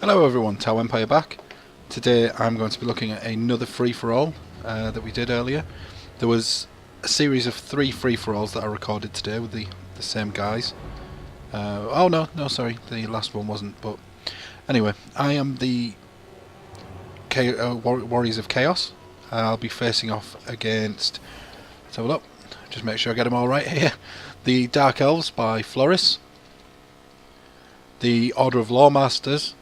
Hello everyone, Tau Empire back. Today I'm going to be looking at another free-for-all that we did earlier. There was a series of 3 free-for-alls that I recorded today with the same guys. Oh no, sorry, the last one wasn't, but anyway, I am the Warriors of Chaos. I'll be facing off against, let's have a look, just make sure I get them all right here. The Dark Elves by Floris, the Order of Lawmasters,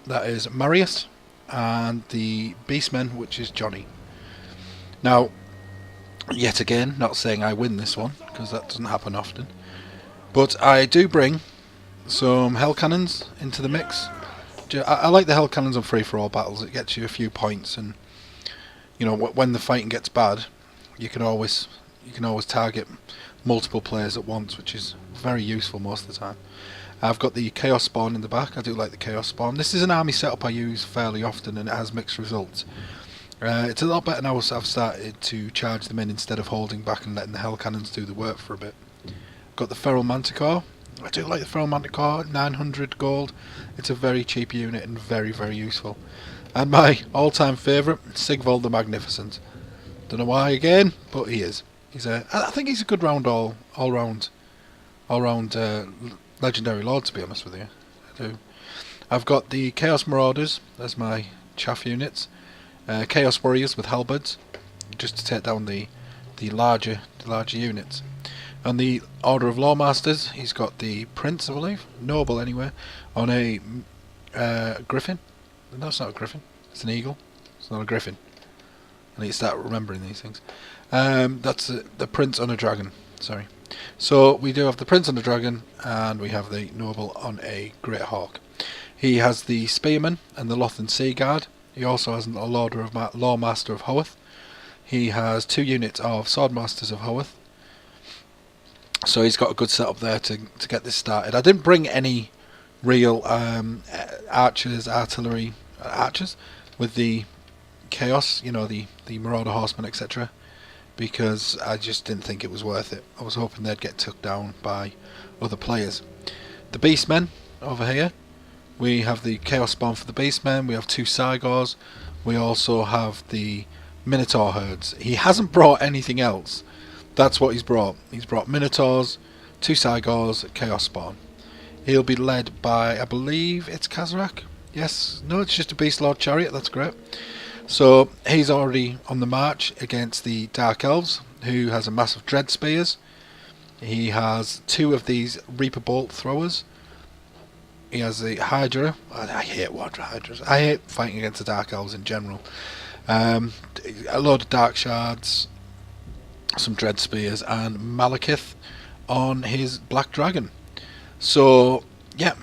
that is Marius, and the Beastmen, which is Johnny. Now, yet again, not saying I win this one, because that doesn't happen often, but I do bring some Hell Cannons into the mix. I like the Hell Cannons on free-for-all battles. It gets you a few points, and you know, when the fighting gets bad, you can always target multiple players at once, which is very useful most of the time. I've got the Chaos Spawn in the back. I do like the Chaos Spawn. This is an army setup I use fairly often, and it has mixed results. It's a lot better now, so I've started to charge them in instead of holding back and letting the Hell Cannons do the work for a bit. Got the Feral Manticore. I do like the Feral Manticore, 900 gold. It's a very cheap unit and very, very useful. And my all-time favourite, Sigvald the Magnificent. Don't know why again, but he is. I think he's a good all-round legendary lord, to be honest with you. I do. I've got the Chaos Marauders as my chaff units. Chaos Warriors with halberds, just to take down the larger units. And the Order of Lawmasters, he's got the Prince, I believe, Noble anyway, on a Griffin. No, it's not a Griffin. It's an Eagle. It's not a Griffin. I need to start remembering these things. That's the Prince on a Dragon. Sorry. So we do have the Prince on the Dragon, and we have the Noble on a Great Hawk. He has the Spearman and the Lothan Sea Guard. He also has a Lawmaster of Hoeth. He has 2 units of Swordmasters of Hoeth. So he's got a good setup there to get this started. I didn't bring any real archers with the Chaos, you know, the Marauder Horsemen, etc., because I just didn't think it was worth it. I was hoping they'd get took down by other players. The Beastmen over here, we have the Chaos Spawn for the Beastmen, we have 2 Cygors, we also have the Minotaur herds. He hasn't brought anything else. That's what he's brought. He's brought Minotaurs, 2 Cygors, Chaos Spawn. He'll be led by, I believe it's Kazarak? Yes, no, it's just a Beast Lord Chariot, that's great. So he's already on the march against the Dark Elves, who has a massive Dread Spears. He has 2 of these Reaper Bolt throwers. He has the Hydra. I hate Water Hydras. I hate fighting against the Dark Elves in general. A load of Dark Shards, some Dread Spears, and Malekith on his Black Dragon. So, yeah.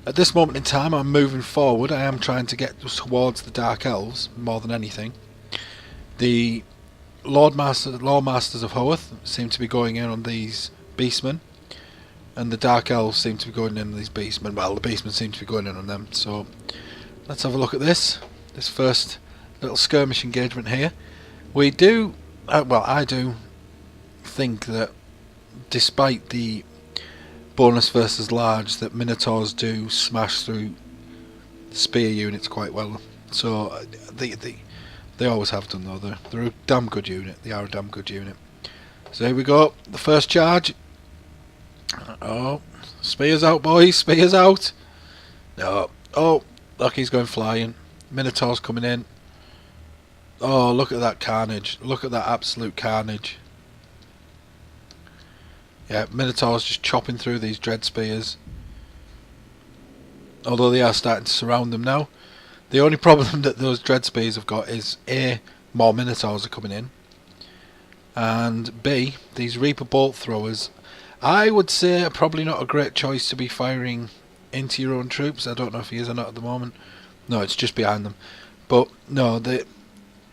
At this moment in time, I'm moving forward. I am trying to get towards the Dark Elves more than anything. The Lawmasters of Hoeth seem to be going in on these Beastmen, and the Dark Elves seem to be going in on these Beastmen. Well, the Beastmen seem to be going in on them. So let's have a look at this first little skirmish engagement here. We do, I do think that despite the bonus versus large, that Minotaurs do smash through spear units quite well. So they always have done, though. They're a damn good unit. They are a damn good unit. So here we go. The first charge. Oh, spears out, boys. Spears out. No. Oh, look, he's going flying. Minotaur's coming in. Oh, look at that carnage. Look at that absolute carnage. Yeah, Minotaur's just chopping through these Dread Spears. Although they are starting to surround them now. The only problem that those Dread Spears have got is A, more Minotaurs are coming in, and B, these Reaper Bolt throwers, I would say, are probably not a great choice to be firing into your own troops. I don't know if he is or not at the moment. No, it's just behind them. But no,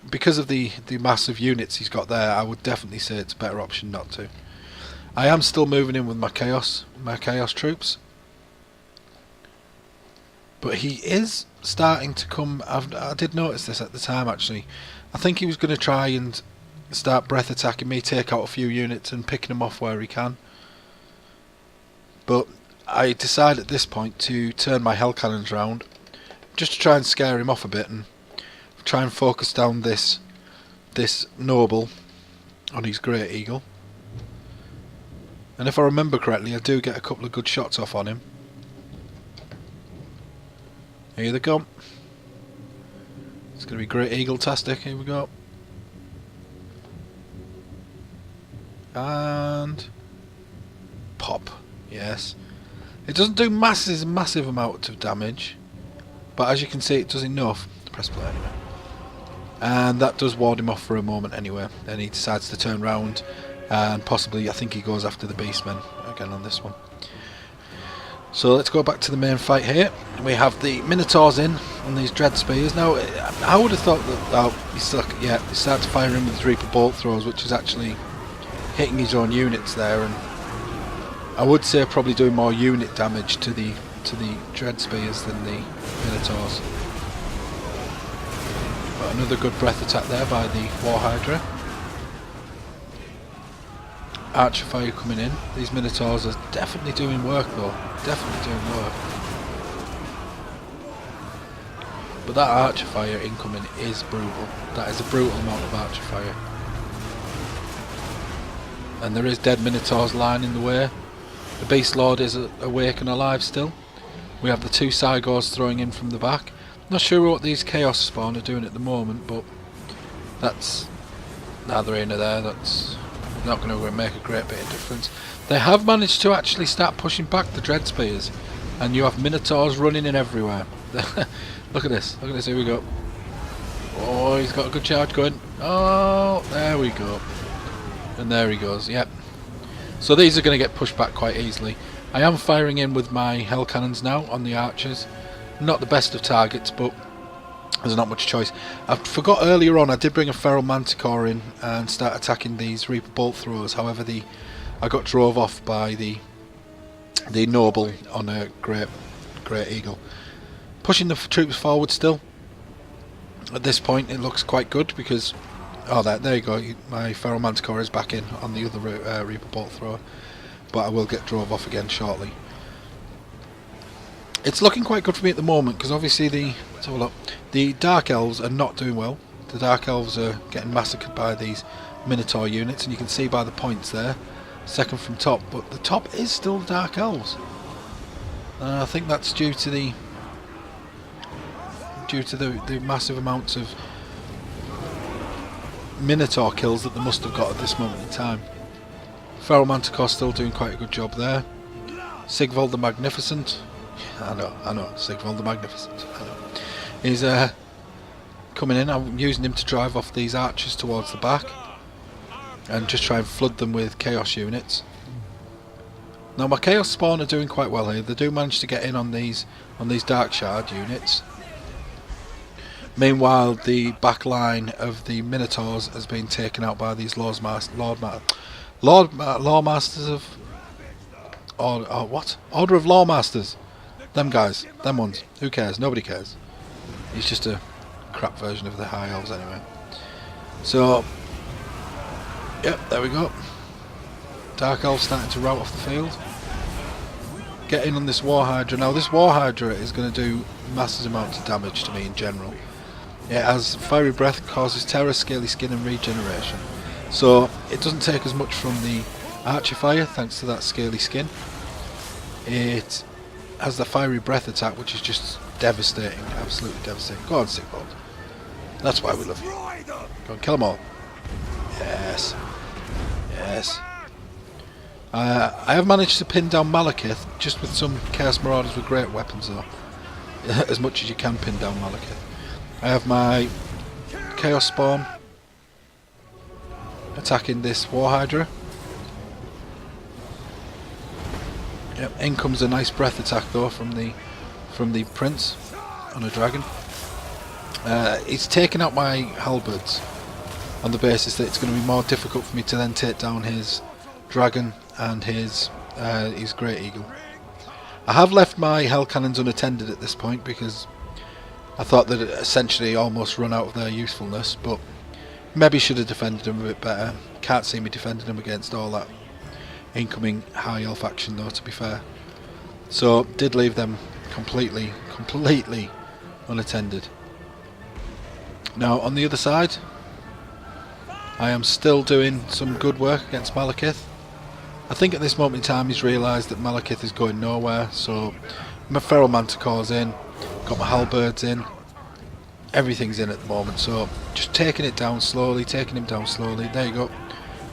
because of the massive units he's got there, I would definitely say it's a better option not to. I am still moving in with my chaos troops, but he is starting to come. I did notice this at the time, actually. I think he was going to try and start breath attacking me, take out a few units and picking them off where he can. But I decide at this point to turn my hell cannons round, just to try and scare him off a bit and try and focus down this noble on his great eagle. And if I remember correctly, I do get a couple of good shots off on him. Here they come. It's going to be great eagle-tastic. Here we go. And pop. Yes. It doesn't do massive amount of damage, but as you can see, it does enough. Press play anyway. And that does ward him off for a moment anyway. Then he decides to turn round, and possibly, I think he goes after the beastmen again on this one. So let's go back to the main fight here. We have the Minotaurs in on these dread spears. Now, I would have thought that he starts firing with his Reaper bolt throws, which is actually hitting his own units there, and I would say probably doing more unit damage to the dread spears than the Minotaurs. But another good breath attack there by the War Hydra. Archer fire coming in. These Minotaurs are definitely doing work though. Definitely doing work. But that archer fire incoming is brutal. That is a brutal amount of archer fire. And there is dead Minotaurs lying in the way. The Beast Lord is awake and alive still. We have the two Cygors throwing in from the back. Not sure what these Chaos Spawn are doing at the moment, but that's neither here nor there. That's not going to make a great bit of difference. They have managed to actually start pushing back the Dread Spears, and you have Minotaurs running in everywhere. Look at this, here we go. Oh, he's got a good charge going. Oh, there we go. And there he goes, yep. So these are going to get pushed back quite easily. I am firing in with my hell cannons now on the archers. Not the best of targets, but there's not much choice. I forgot earlier on, I did bring a Feral Manticore in and start attacking these Reaper bolt throwers. However, I got drove off by the noble on a great eagle. Pushing the troops forward still. At this point, it looks quite good because there you go. My Feral Manticore is back in on the other Reaper bolt thrower, but I will get drove off again shortly. It's looking quite good for me at the moment because obviously the Dark Elves are not doing well. The Dark Elves are getting massacred by these Minotaur units, and you can see by the points there, second from top, but the top is still the Dark Elves. I think that's due to the massive amounts of Minotaur kills that they must have got at this moment in time. Feral Manticore still doing quite a good job there. Sigvald the Magnificent. I know, Sigvald the Magnificent. I know. He's coming in. I'm using him to drive off these archers towards the back and just try and flood them with chaos units. Now my chaos spawn are doing quite well here. They do manage to get in on these dark shard units. Meanwhile, the back line of the Minotaurs has been taken out by these Lawmasters of Order of Lawmasters. Them guys, them ones. Who cares? Nobody cares. He's just a crap version of the High Elves anyway. So, yep, there we go. Dark Elves starting to rout off the field. Get in on this War Hydra. Now this War Hydra is going to do massive amounts of damage to me in general. It has Fiery Breath, causes terror, scaly skin and regeneration. So it doesn't take as much from the Archer Fire thanks to that scaly skin. It has the Fiery Breath attack, which is just devastating, absolutely devastating. Go on, Sigvald. That's why we love you. Go on, kill them all. Yes. Yes. I have managed to pin down Malekith, just with some Chaos Marauders with great weapons though. As much as you can pin down Malekith. I have my Chaos Spawn attacking this War Hydra. Yep, in comes a nice breath attack though from the Prince on a dragon. He's taken out my halberds on the basis that it's going to be more difficult for me to then take down his dragon and his great eagle. I have left my hell cannons unattended at this point because I thought that it essentially almost run out of their usefulness, but maybe should have defended them a bit better. Can't see me defending them against all that incoming high elf action though, to be fair. So did leave them completely unattended. Now on the other side, I am still doing some good work against Malekith. I think at this moment in time he's realised that Malekith is going nowhere, so my Feral Manticore's in, got my Halberds in, everything's in at the moment, so just taking it down slowly, taking him down slowly. There you go.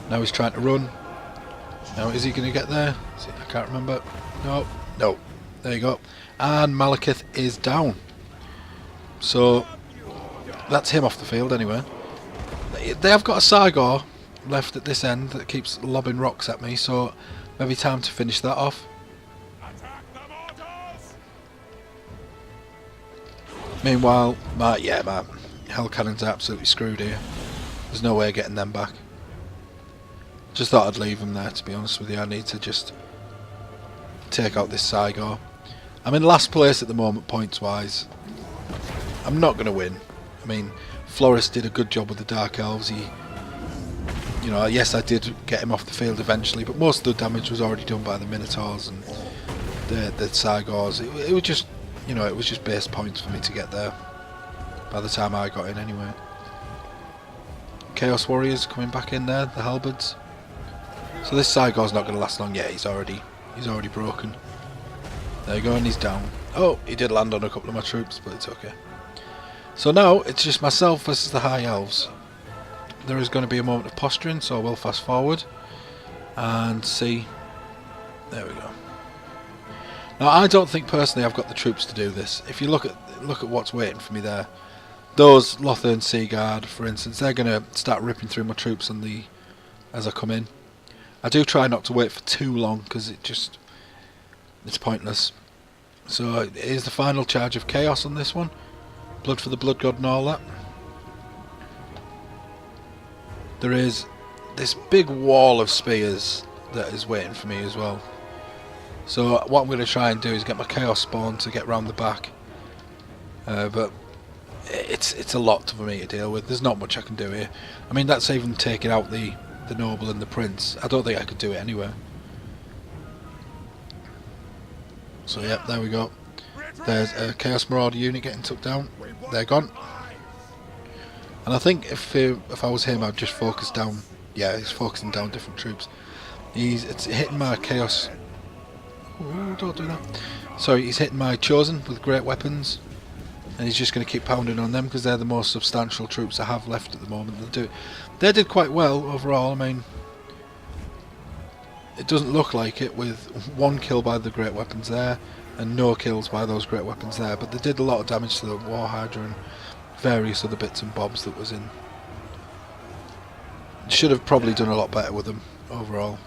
Now he's trying to run. Now is he going to get there? I can't remember. No. There you go. And Malekith is down. So that's him off the field anyway. They have got a Cygor left at this end that keeps lobbing rocks at me, so maybe time to finish that off. Meanwhile, my Hell Cannon's absolutely screwed here. There's no way of getting them back. Just thought I'd leave them there, to be honest with you. I need to just take out this Cygor. I'm in last place at the moment points wise. I'm not going to win. I mean, Floris did a good job with the Dark Elves. Yes, I did get him off the field eventually, but most of the damage was already done by the Minotaurs and the Cygors. It was just, it was just base points for me to get there by the time I got in anyway. Chaos Warriors coming back in there, the Halberds. So this Cygor's not going to last long yet. He's already broken. There you go, and he's down. Oh, he did land on a couple of my troops, but it's okay. So now it's just myself versus the High Elves. There is going to be a moment of posturing, so I will fast forward and see. There we go. Now I don't think personally I've got the troops to do this. If you look at what's waiting for me there, those Lothern Sea Guard, for instance, they're going to start ripping through my troops as I come in. I do try not to wait for too long because it's pointless. So here's the final charge of Chaos on this one. Blood for the Blood God and all that. There is this big wall of spears that is waiting for me as well. So what I'm going to try and do is get my Chaos Spawn to get round the back. But it's a lot for me to deal with. There's not much I can do here. I mean, that's even taking out the Noble and the Prince. I don't think I could do it anyway. So yeah, there we go. There's a Chaos Marauder unit getting took down. They're gone. And I think if I was him, I'd just focus down. Yeah, he's focusing down different troops. It's hitting my Chaos. Ooh, don't do that. Sorry, he's hitting my Chosen with great weapons, and he's just going to keep pounding on them because they're the most substantial troops I have left at the moment. They did quite well overall. I mean, it doesn't look like it with one kill by the great weapons there and no kills by those great weapons there, but they did a lot of damage to the War Hydra and various other bits and bobs that was in. Should have probably done a lot better with them overall,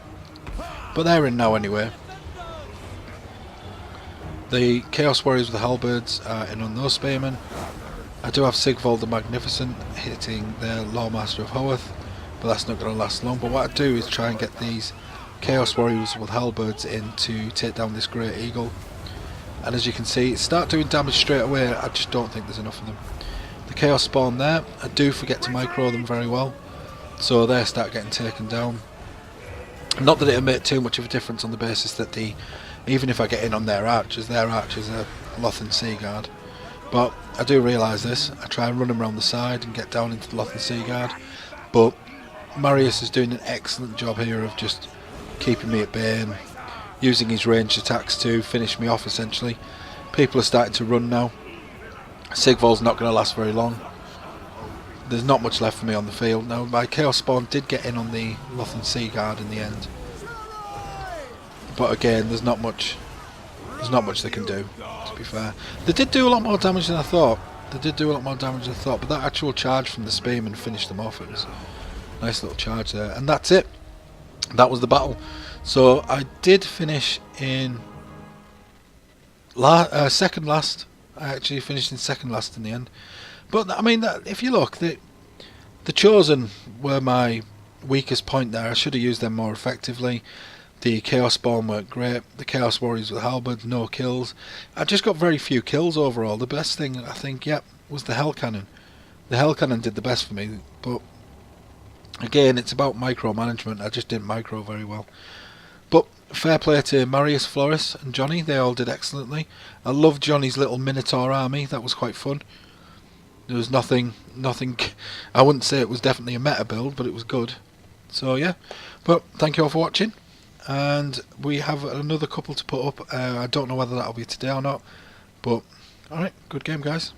but they're in now anyway. The Chaos Warriors with the Halberds are in on those spearmen. I do have Sigvald the Magnificent hitting their Lawmaster of Hoeth, but that's not going to last long. But what I do is try and get these Chaos Warriors with Halberds in to take down this Great Eagle. And as you can see, start doing damage straight away. I just don't think there's enough of them. The Chaos Spawn there, I do forget to micro them very well, so they start getting taken down. Not that it'll make too much of a difference on the basis that even if I get in on their archers are Lothern Sea Guard. But I do realise this. I try and run them around the side and get down into the Lothern Sea Guard. But Marius is doing an excellent job here of just keeping me at bay and using his ranged attacks to finish me off essentially. People are starting to run now. Sigvald's not going to last very long. There's not much left for me on the field. Now my Chaos Spawn did get in on the Lothern Sea Guard in the end. But again, there's not much they can do, to be fair. They did do a lot more damage than I thought. But that actual charge from the Spearmen finished them off. It was a nice little charge there. And that's it. That was the battle. So I did finish in second last. I actually finished in second last in the end. But I mean, if you look, the Chosen were my weakest point there. I should have used them more effectively. The Chaos Spawn weren't great. The Chaos Warriors with Halberd, no kills. I just got very few kills overall. The best thing, I think, was the Hell Cannon. The Hell Cannon did the best for me, but again, it's about micromanagement. I just didn't micro very well. But fair play to Marius, Floris and Johnny, they all did excellently. I loved Johnny's little Minotaur army, that was quite fun. There was nothing, I wouldn't say it was definitely a meta build, but it was good. So yeah, but thank you all for watching, and we have another couple to put up. I don't know whether that'll be today or not, but alright, good game guys.